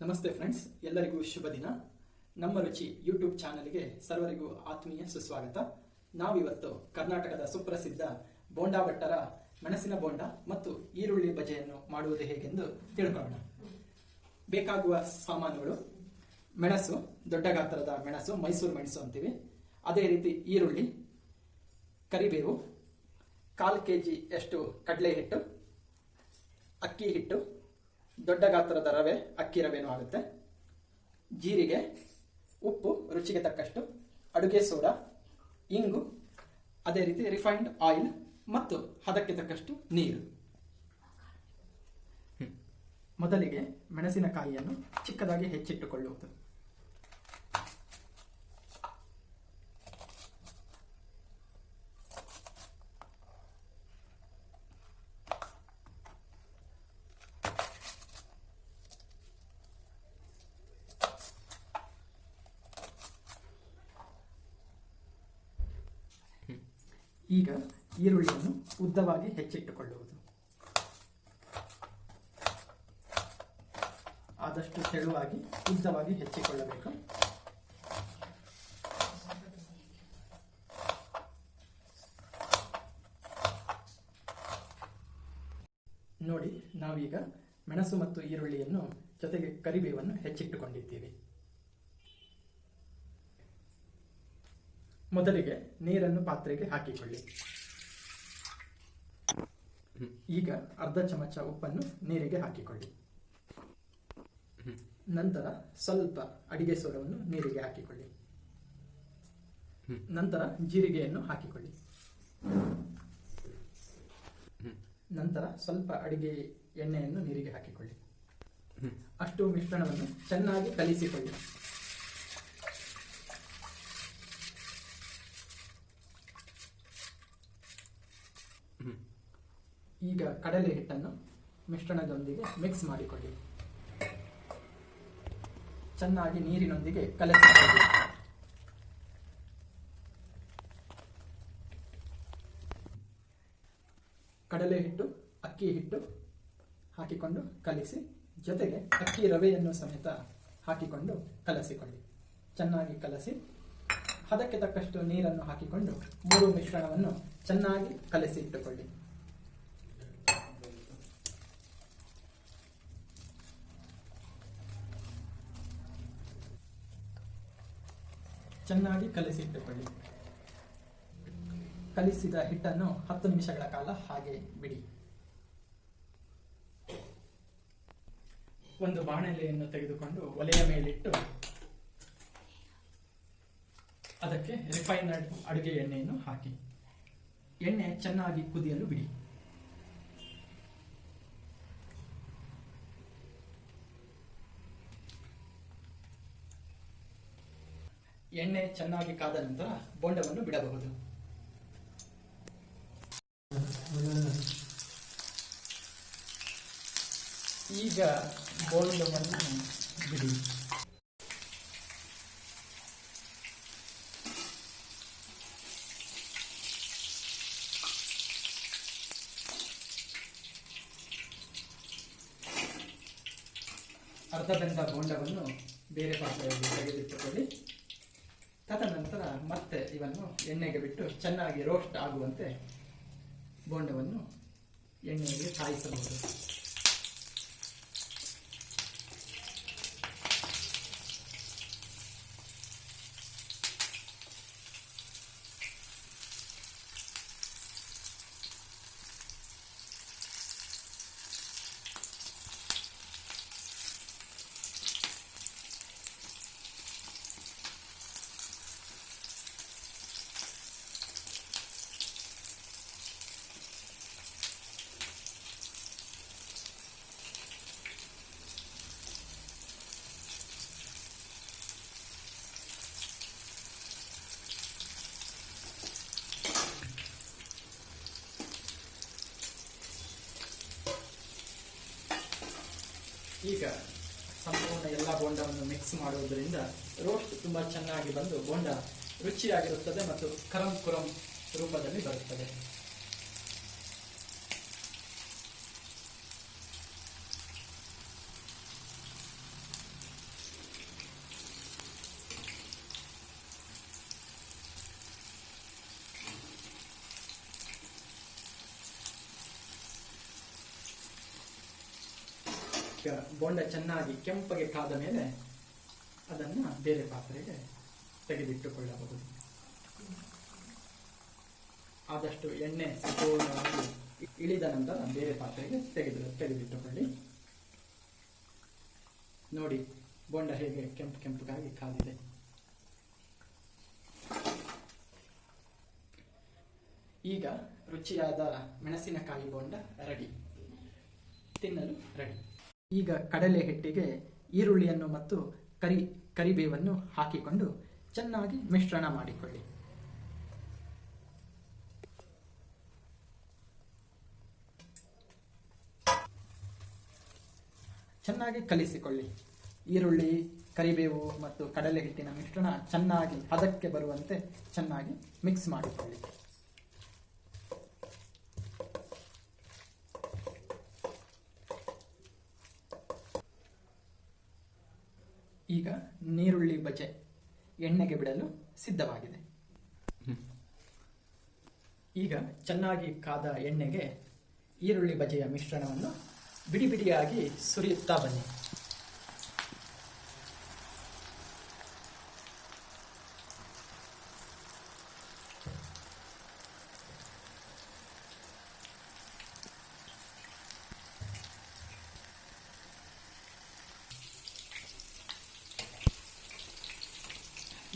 ನಮಸ್ತೆ ಫ್ರೆಂಡ್ಸ್, ಎಲ್ಲರಿಗೂ ಶುಭ ದಿನ. ನಮ್ಮ ರುಚಿ ಯೂಟ್ಯೂಬ್ ಚಾನಲ್ಗೆ ಸರ್ವರಿಗೂ ಆತ್ಮೀಯ ಸುಸ್ವಾಗತ. ನಾವಿವತ್ತು ಕರ್ನಾಟಕದ ಸುಪ್ರಸಿದ್ಧ ಬೋಂಡಾ ಭಟ್ಟರ ಮೆಣಸಿನ ಬೋಂಡ ಮತ್ತು ಈರುಳ್ಳಿ ಬಜೆಯನ್ನು ಮಾಡುವುದು ಹೇಗೆಂದು ತಿಳ್ಕೊಳ್ಳೋಣ. ಬೇಕಾಗುವ ಸಾಮಾನುಗಳು: ಮೆಣಸು, ದೊಡ್ಡ ಗಾತ್ರದ ಮೆಣಸು, ಮೈಸೂರು ಮೆಣಸು ಅಂತೀವಿ. ಅದೇ ರೀತಿ ಈರುಳ್ಳಿ, ಕರಿಬೇವು, 1/4 kg ಅಷ್ಟು ಕಡಲೆ ಹಿಟ್ಟು, ಅಕ್ಕಿ ಹಿಟ್ಟು, ದೊಡ್ಡ ಗಾತ್ರದ ರವೆ, ಅಕ್ಕಿ ರವೆನೂ ಆಗುತ್ತೆ, ಜೀರಿಗೆ, ಉಪ್ಪು ರುಚಿಗೆ ತಕ್ಕಷ್ಟು, ಅಡುಗೆ ಸೋಡಾ, ಇಂಗು, ಅದೇ ರೀತಿ ರಿಫೈನ್ಡ್ ಆಯಿಲ್ ಮತ್ತು ಹದಕ್ಕೆ ತಕ್ಕಷ್ಟು ನೀರು. ಮೊದಲಿಗೆ ಮೆಣಸಿನಕಾಯಿಯನ್ನು ಚಿಕ್ಕದಾಗಿ ಹೆಚ್ಚಿಟ್ಟುಕೊಳ್ಳುವುದು. ಈಗ ಈರುಳ್ಳಿಯನ್ನು ಉದ್ದವಾಗಿ ಹೆಚ್ಚಿಟ್ಟುಕೊಳ್ಳುವುದು. ಆದಷ್ಟು ತೆಳುವಾಗಿ ಉದ್ದವಾಗಿ ಹೆಚ್ಚಿಕೊಳ್ಳಬೇಕು. ನೋಡಿ, ನಾವೀಗ ಮೆಣಸು ಮತ್ತು ಈರುಳ್ಳಿಯನ್ನು ಜೊತೆಗೆ ಕರಿಬೇವನ್ನು ಹೆಚ್ಚಿಟ್ಟುಕೊಂಡಿದ್ದೀವಿ. ಮೊದಲಿಗೆ ನೀರನ್ನು ಪಾತ್ರೆಗೆ ಹಾಕಿಕೊಳ್ಳಿ. ಈಗ ಅರ್ಧ ಚಮಚ ಉಪ್ಪನ್ನು ನೀರಿಗೆ ಹಾಕಿಕೊಳ್ಳಿ. ನಂತರ ಸ್ವಲ್ಪ ಅಡಿಗೆ ಸೋಡವನ್ನು ನೀರಿಗೆ ಹಾಕಿಕೊಳ್ಳಿ. ನಂತರ ಜೀರಿಗೆಯನ್ನು ಹಾಕಿಕೊಳ್ಳಿ. ನಂತರ ಸ್ವಲ್ಪ ಅಡಿಗೆ ಎಣ್ಣೆಯನ್ನು ನೀರಿಗೆ ಹಾಕಿಕೊಳ್ಳಿ. ಅಷ್ಟು ಮಿಶ್ರಣವನ್ನು ಚೆನ್ನಾಗಿ ಕಲಿಸಿಕೊಳ್ಳಿ. ಈಗ ಕಡಲೆ ಹಿಟ್ಟನ್ನು ಮಿಶ್ರಣದೊಂದಿಗೆ ಮಿಕ್ಸ್ ಮಾಡಿಕೊಳ್ಳಿ. ಚೆನ್ನಾಗಿ ನೀರಿನೊಂದಿಗೆ ಕಲಸಿಕೊಳ್ಳಿ. ಕಡಲೆ ಹಿಟ್ಟು, ಅಕ್ಕಿ ಹಿಟ್ಟು ಹಾಕಿಕೊಂಡು ಕಲಿಸಿ, ಜೊತೆಗೆ ಅಕ್ಕಿ ರವೆಯನ್ನು ಸಮೇತ ಹಾಕಿಕೊಂಡು ಕಲಸಿಕೊಳ್ಳಿ. ಚೆನ್ನಾಗಿ ಕಲಸಿ ಹದಕ್ಕೆ ತಕ್ಕಷ್ಟು ನೀರನ್ನು ಹಾಕಿಕೊಂಡು ಮೂರು ಮಿಶ್ರಣವನ್ನು ಚೆನ್ನಾಗಿ ಕಲಸಿ ಇಟ್ಟುಕೊಳ್ಳಿ. ಚೆನ್ನಾಗಿ ಕಲಸಿಟ್ಟುಕೊಳ್ಳಿ. ಕಲಿಸಿದ ಹಿಟ್ಟನ್ನು 10 ನಿಮಿಷಗಳ ಕಾಲ ಹಾಗೆ ಬಿಡಿ. ಒಂದು ಬಾಣಲೆಯನ್ನು ತೆಗೆದುಕೊಂಡು ಒಲೆಯ ಮೇಲಿಟ್ಟು ಅದಕ್ಕೆ ರಿಫೈನ್ಡ್ ಅಡುಗೆ ಎಣ್ಣೆಯನ್ನು ಹಾಕಿ ಎಣ್ಣೆ ಚೆನ್ನಾಗಿ ಕುದಿಯಲು ಬಿಡಿ. ಎಣ್ಣೆ ಚೆನ್ನಾಗಿ ಕಾದ ನಂತರ ಬೋಂಡವನ್ನು ಬಿಡಬಹುದು. ಈಗ ಬೋಂಡವನ್ನು ಬಿಡಿ. ಅರ್ಧ ಬೆಂದ ಬೋಂಡವನ್ನು ಬೇರೆ ಪಾತ್ರೆಯಲ್ಲಿ ತೆಗೆದಿಟ್ಟುಕೊಳ್ಳಿ. ತದನಂತರ ಮತ್ತೆ ಇವನ್ನು ಎಣ್ಣೆಗೆ ಬಿಟ್ಟು ಚೆನ್ನಾಗಿ ರೋಸ್ಟ್ ಆಗುವಂತೆ ಬೋಂಡವನ್ನು ಎಣ್ಣೆಗೆ ಕಾಯಿಸಬಹುದು. ಈಗ ಸಂಪೂರ್ಣ ಎಲ್ಲ ಬೋಂಡವನ್ನು ಮಿಕ್ಸ್ ಮಾಡುವುದರಿಂದ ರೋಸ್ಟ್ ತುಂಬ ಚೆನ್ನಾಗಿ ಬಂದು ಬೋಂಡ ರುಚಿಯಾಗಿರುತ್ತದೆ ಮತ್ತು ಕರಂ ಕುರಂ ರೂಪದಲ್ಲಿ ಬರುತ್ತದೆ. ಈಗ ಬೋಂಡ ಚೆನ್ನಾಗಿ ಕೆಂಪಗೆ ಕಾದ ಮೇಲೆ ಅದನ್ನು ಬೇರೆ ಪಾತ್ರೆಗೆ ತೆಗೆದಿಟ್ಟುಕೊಳ್ಳಬಹುದು. ಆದಷ್ಟು ಎಣ್ಣೆ ಸಂಪೂರ್ಣವಾಗಿ ಇಳಿದ ನಂತರ ಬೇರೆ ಪಾತ್ರೆಗೆ ತೆಗೆದಿಟ್ಟುಕೊಳ್ಳಿ. ನೋಡಿ ಬೋಂಡ ಹೇಗೆ ಕೆಂಪಗಾಗಿ ಕಾದಿದೆ. ಈಗ ರುಚಿಯಾದ ಮೆಣಸಿನಕಾಯಿ ಬೋಂಡ ರೆಡಿ, ತಿನ್ನಲು ರೆಡಿ. ಈಗ ಕಡಲೆ ಹಿಟ್ಟಿಗೆ ಈರುಳ್ಳಿಯನ್ನು ಮತ್ತು ಕರಿಬೇವನ್ನು ಹಾಕಿಕೊಂಡು ಚೆನ್ನಾಗಿ ಮಿಶ್ರಣ ಮಾಡಿಕೊಳ್ಳಿ. ಚೆನ್ನಾಗಿ ಕಲಿಸಿಕೊಳ್ಳಿ. ಈರುಳ್ಳಿ, ಕರಿಬೇವು ಮತ್ತು ಕಡಲೆ ಹಿಟ್ಟಿನ ಮಿಶ್ರಣ ಚೆನ್ನಾಗಿ ಹದಕ್ಕೆ ಬರುವಂತೆ ಚೆನ್ನಾಗಿ ಮಿಕ್ಸ್ ಮಾಡಿಕೊಳ್ಳಿ. ಈಗ ನೀರುಳ್ಳಿ ಬಜೆ ಎಣ್ಣೆಗೆ ಬಿಡಲು ಸಿದ್ಧವಾಗಿದೆ. ಈಗ ಚೆನ್ನಾಗಿ ಕಾದ ಎಣ್ಣೆಗೆ ಈರುಳ್ಳಿ ಬಜೆಯ ಮಿಶ್ರಣವನ್ನು ಬಿಡಿ ಬಿಡಿಯಾಗಿ ಸುರಿಯುತ್ತಾ ಬನ್ನಿ.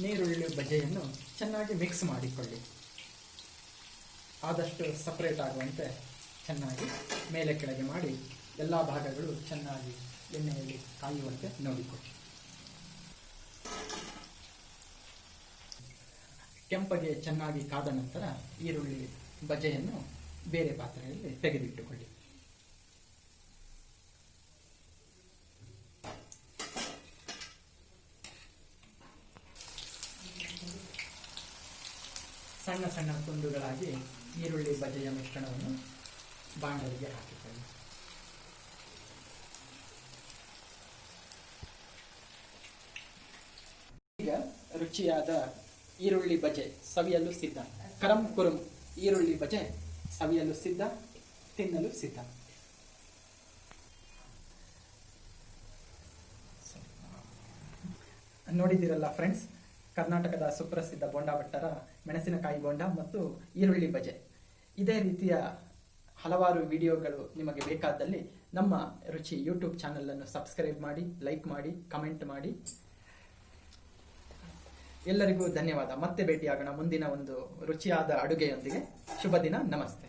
ನೀರುಳ್ಳಿ ಬಜೆಯನ್ನು ಚೆನ್ನಾಗಿ ಮಿಕ್ಸ್ ಮಾಡಿಕೊಳ್ಳಿ. ಆದಷ್ಟು ಸಪರೇಟ್ ಆಗುವಂತೆ ಚೆನ್ನಾಗಿ ಮೇಲೆ ಕೆಳಗೆ ಮಾಡಿ ಎಲ್ಲ ಭಾಗಗಳು ಚೆನ್ನಾಗಿ ಎಣ್ಣೆಯಲ್ಲಿ ಕಾಯುವಂತೆ ನೋಡಿಕೊಳ್ಳಿ. ಕೆಂಪಗೆ ಚೆನ್ನಾಗಿ ಕಾದ ನಂತರ ಈರುಳ್ಳಿ ಬಜೆಯನ್ನು ಬೇರೆ ಪಾತ್ರೆಯಲ್ಲಿ ತೆಗೆದಿಟ್ಟುಕೊಳ್ಳಿ. ಸಣ್ಣ ಸಣ್ಣ ತುಂಡುಗಳಾಗಿ ಈರುಳ್ಳಿ ಬಜೆಯ ಮಿಶ್ರಣವನ್ನು ಬಾಣಲಿಗೆ ಹಾಕಿಕೊಳ್ಳಿ. ಈಗ ರುಚಿಯಾದ ಈರುಳ್ಳಿ ಬಜೆ ಸವಿಯಲು ಸಿದ್ಧ. ಕರಂ ಕುರುಂ ಈರುಳ್ಳಿ ಬಜೆ ಸವಿಯಲು ಸಿದ್ಧ, ತಿನ್ನಲು ಸಿದ್ಧ. ನೋಡಿದ್ದೀರಲ್ಲ ಫ್ರೆಂಡ್ಸ್, ಕರ್ನಾಟಕದ ಸುಪ್ರಸಿದ್ಧ ಬೋಂಡಾ ಭಟ್ಟರ ಮೆಣಸಿನಕಾಯಿ ಬೋಂಡ ಮತ್ತು ಈರುಳ್ಳಿ ಬಜೆ. ಇದೇ ರೀತಿಯ ಹಲವಾರು ವಿಡಿಯೋಗಳು ನಿಮಗೆ ಬೇಕಾದಲ್ಲಿ ನಮ್ಮ ರುಚಿ ಯೂಟ್ಯೂಬ್ ಚಾನಲ್ ಅನ್ನು ಸಬ್ಸ್ಕ್ರೈಬ್ ಮಾಡಿ, ಲೈಕ್ ಮಾಡಿ, ಕಮೆಂಟ್ ಮಾಡಿ. ಎಲ್ಲರಿಗೂ ಧನ್ಯವಾದ. ಮತ್ತೆ ಭೇಟಿಯಾಗೋಣ ಮುಂದಿನ ಒಂದು ರುಚಿಯಾದ ಅಡುಗೆಯೊಂದಿಗೆ. ಶುಭ ದಿನ. ನಮಸ್ತೆ.